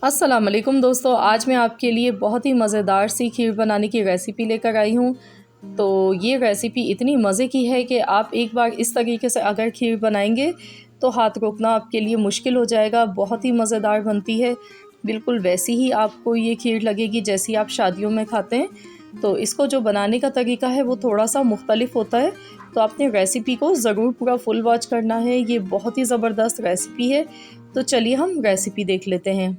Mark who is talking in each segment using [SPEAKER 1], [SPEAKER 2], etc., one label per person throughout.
[SPEAKER 1] अस्सलाम वालेकुम दोस्तों, आज मैं आपके लिए बहुत ही मज़ेदार सी खीर बनाने की रेसिपी लेकर आई हूँ। तो ये रेसिपी इतनी मज़े की है कि आप एक बार इस तरीके से अगर खीर बनाएंगे तो हाथ रोकना आपके लिए मुश्किल हो जाएगा। बहुत ही मज़ेदार बनती है, बिल्कुल वैसी ही आपको ये खीर लगेगी जैसी आप शादियों में खाते हैं। तो इसको जो बनाने का तरीका है वो थोड़ा सा मुख्तलिफ होता है, तो आपने रेसिपी को ज़रूर पूरा फुल वॉच करना है। ये बहुत ही ज़बरदस्त रेसिपी है। तो चलिए हम रेसिपी देख लेते हैं।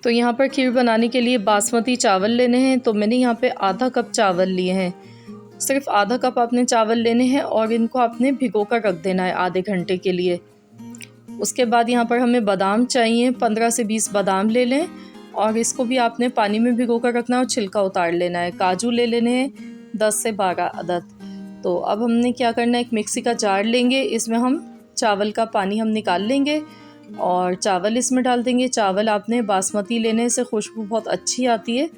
[SPEAKER 1] तो यहाँ पर खीर बनाने के लिए बासमती चावल लेने हैं। तो मैंने यहाँ पे आधा कप चावल लिए हैं। सिर्फ आधा कप आपने चावल लेने हैं और इनको आपने भिगो कर रख देना है आधे घंटे के लिए। उसके बाद यहाँ पर हमें बादाम चाहिए, 15 से 20 बादाम ले लें और इसको भी आपने पानी में भिगो कर रखना है और छिलका उतार लेना है। काजू ले लेने हैं 10 से 12 अदद। तो अब हमने क्या करना है, एक मिक्सी का जार लेंगे, इसमें हम चावल का पानी हम निकाल लेंगे और चावल इसमें डाल देंगे। चावल आपने बासमती लेने से खुशबू बहुत अच्छी आती है।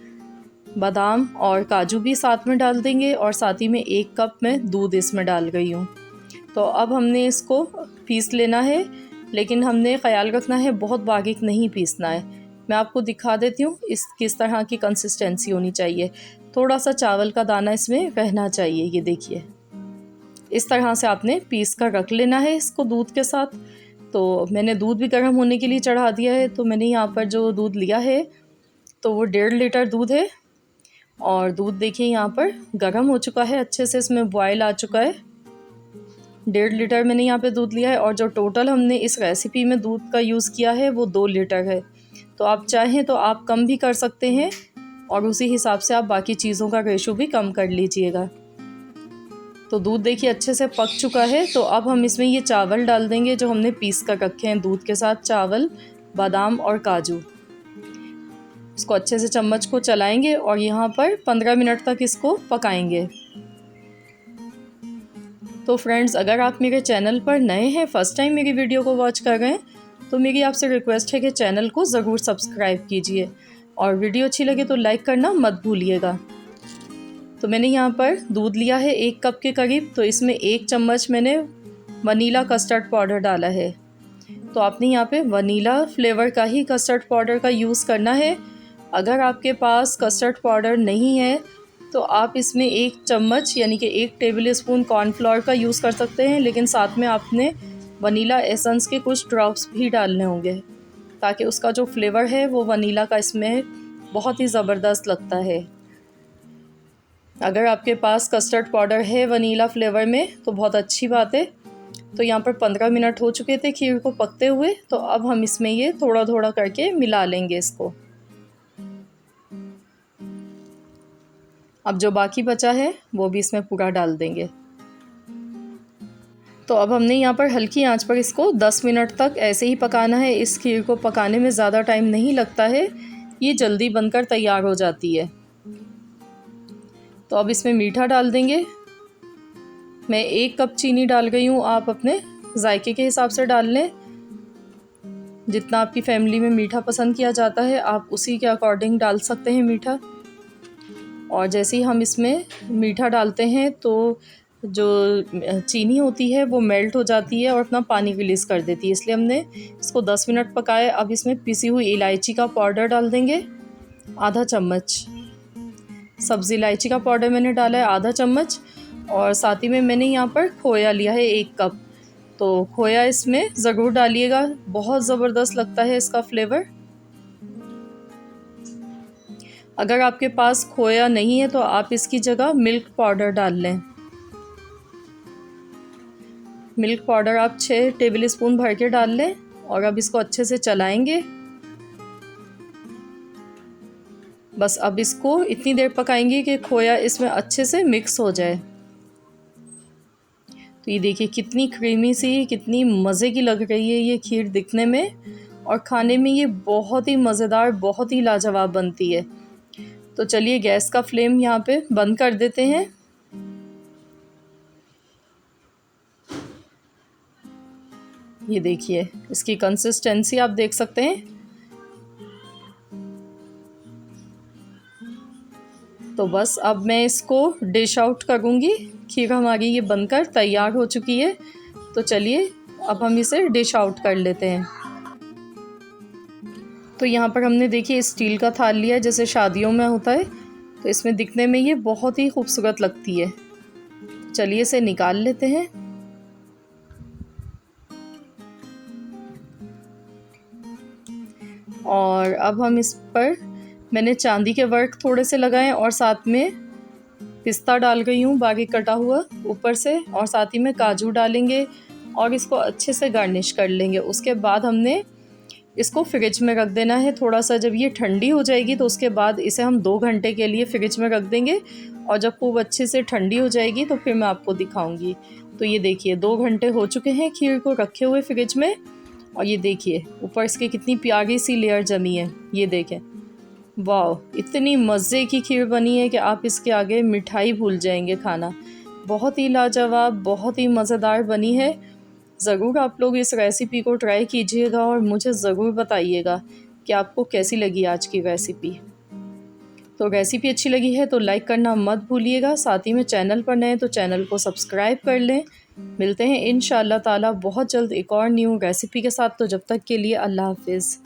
[SPEAKER 1] बादाम और काजू भी साथ में डाल देंगे और साथ ही में 1 कप में दूध इसमें डाल गई हूँ। तो अब हमने इसको पीस लेना है, लेकिन हमने ख़याल रखना है बहुत बारीक नहीं पीसना है। मैं आपको दिखा देती हूँ इस किस तरह की कंसिस्टेंसी होनी चाहिए। थोड़ा सा चावल का दाना इसमें रहना चाहिए। ये देखिए, इस तरह से आपने पीस कर रख लेना है इसको दूध के साथ। तो मैंने दूध भी गर्म होने के लिए चढ़ा दिया है। तो मैंने यहाँ पर जो दूध लिया है तो वो 1.5 लीटर दूध है और दूध देखिए यहाँ पर गर्म हो चुका है अच्छे से, इसमें बॉयल आ चुका है। 1.5 लीटर मैंने यहाँ पे दूध लिया है और जो टोटल हमने इस रेसिपी में दूध का यूज़ किया है वो 2 लीटर है। तो आप चाहें तो आप कम भी कर सकते हैं और उसी हिसाब से आप बाकी चीज़ों का रेशो भी कम कर लीजिएगा। तो दूध देखिए अच्छे से पक चुका है। तो अब हम इसमें ये चावल डाल देंगे जो हमने पीस कर रखे हैं दूध के साथ, चावल, बादाम और काजू। इसको अच्छे से चम्मच को चलाएंगे और यहाँ पर 15 मिनट तक इसको पकाएंगे। तो फ्रेंड्स, अगर आप मेरे चैनल पर नए हैं, फ़र्स्ट टाइम मेरी वीडियो को वॉच कर रहे हैं, तो मेरी आपसे रिक्वेस्ट है कि चैनल को ज़रूर सब्सक्राइब कीजिए और वीडियो अच्छी लगे तो लाइक करना मत भूलिएगा। तो मैंने यहाँ पर दूध लिया है 1 कप के करीब। तो इसमें 1 चम्मच मैंने वनीला कस्टर्ड पाउडर डाला है। तो आपने यहाँ पे वनीला फ्लेवर का ही कस्टर्ड पाउडर का यूज़ करना है। अगर आपके पास कस्टर्ड पाउडर नहीं है तो आप इसमें 1 चम्मच यानी कि 1 टेबल स्पून कॉर्नफ्लोर का यूज़ कर सकते हैं, लेकिन साथ में आपने वनीला एसेंस के कुछ ड्रॉप्स भी डालने होंगे ताकि उसका जो फ्लेवर है वो वनीला का इसमें बहुत ही ज़बरदस्त लगता है। अगर आपके पास कस्टर्ड पाउडर है वनीला फ्लेवर में तो बहुत अच्छी बात है। तो यहाँ पर 15 मिनट हो चुके थे खीर को पकते हुए। तो अब हम इसमें ये थोड़ा थोड़ा करके मिला लेंगे इसको। अब जो बाकी बचा है वो भी इसमें पूरा डाल देंगे। तो अब हमने यहाँ पर हल्की आंच पर इसको 10 मिनट तक ऐसे ही पकाना है। इस खीर को पकाने में ज़्यादा टाइम नहीं लगता है, ये जल्दी बनकर तैयार हो जाती है। तो अब इसमें मीठा डाल देंगे। मैं 1 कप चीनी डाल गई हूँ, आप अपने जायके के हिसाब से डाल लें। जितना आपकी फैमिली में मीठा पसंद किया जाता है आप उसी के अकॉर्डिंग डाल सकते हैं मीठा। और जैसे ही हम इसमें मीठा डालते हैं तो जो चीनी होती है वो मेल्ट हो जाती है और अपना पानी रिलीज़ कर देती है, इसलिए हमने इसको 10 मिनट पकाया। अब इसमें पिसी हुई इलायची का पाउडर डाल देंगे, आधा चम्मच। सब्ज़ी इलायची का पाउडर मैंने डाला है आधा चम्मच और साथ ही में मैंने यहाँ पर खोया लिया है 1 कप। तो खोया इसमें ज़रूर डालिएगा, बहुत ज़बरदस्त लगता है इसका फ्लेवर। अगर आपके पास खोया नहीं है तो आप इसकी जगह मिल्क पाउडर डाल लें। मिल्क पाउडर आप 6 टेबल स्पून भर के डाल लें और अब इसको अच्छे से चलाएंगे। बस अब इसको इतनी देर पकाएंगे कि खोया इसमें अच्छे से मिक्स हो जाए। तो ये देखिए कितनी क्रीमी सी, कितनी मज़े की लग रही है ये खीर दिखने में, और खाने में ये बहुत ही मज़ेदार, बहुत ही लाजवाब बनती है। तो चलिए गैस का फ्लेम यहाँ पे बंद कर देते हैं। ये देखिए इसकी कंसिस्टेंसी आप देख सकते हैं। तो बस अब मैं इसको डिश आउट करूँगी। खीर हमारी ये बनकर तैयार हो चुकी है। तो चलिए अब हम इसे डिश आउट कर लेते हैं। तो यहाँ पर हमने देखिए स्टील का थाल लिया है, जैसे शादियों में होता है, तो इसमें दिखने में ये बहुत ही खूबसूरत लगती है। चलिए इसे निकाल लेते हैं। और अब हम इस पर मैंने चांदी के वर्क थोड़े से लगाए और साथ में पिस्ता डाल गई हूँ बारीक कटा हुआ ऊपर से, और साथ ही में काजू डालेंगे और इसको अच्छे से गार्निश कर लेंगे। उसके बाद हमने इसको फ्रिज में रख देना है थोड़ा सा। जब ये ठंडी हो जाएगी तो उसके बाद इसे हम 2 घंटे के लिए फ्रिज में रख देंगे, और जब खूब अच्छे से ठंडी हो जाएगी तो फिर मैं आपको दिखाऊंगी। तो ये देखिए 2 घंटे हो चुके हैं खीर को रखे हुए फ्रिज में, और ये देखिए ऊपर इसके कितनी प्यारी सी लेयर जमी है। ये देखें, वाह, इतनी मज़े की खीर बनी है कि आप इसके आगे मिठाई भूल जाएंगे खाना। बहुत ही लाजवाब, बहुत ही मज़ेदार बनी है। ज़रूर आप लोग इस रेसिपी को ट्राई कीजिएगा और मुझे ज़रूर बताइएगा कि आपको कैसी लगी आज की रेसिपी। तो रेसिपी अच्छी लगी है तो लाइक करना मत भूलिएगा। साथ ही में चैनल पर नए तो चैनल को सब्सक्राइब कर लें। मिलते हैं इंशाअल्लाह ताला बहुत जल्द एक और न्यू रेसिपी के साथ। तो जब तक के लिए अल्लाह हाफ़िज़।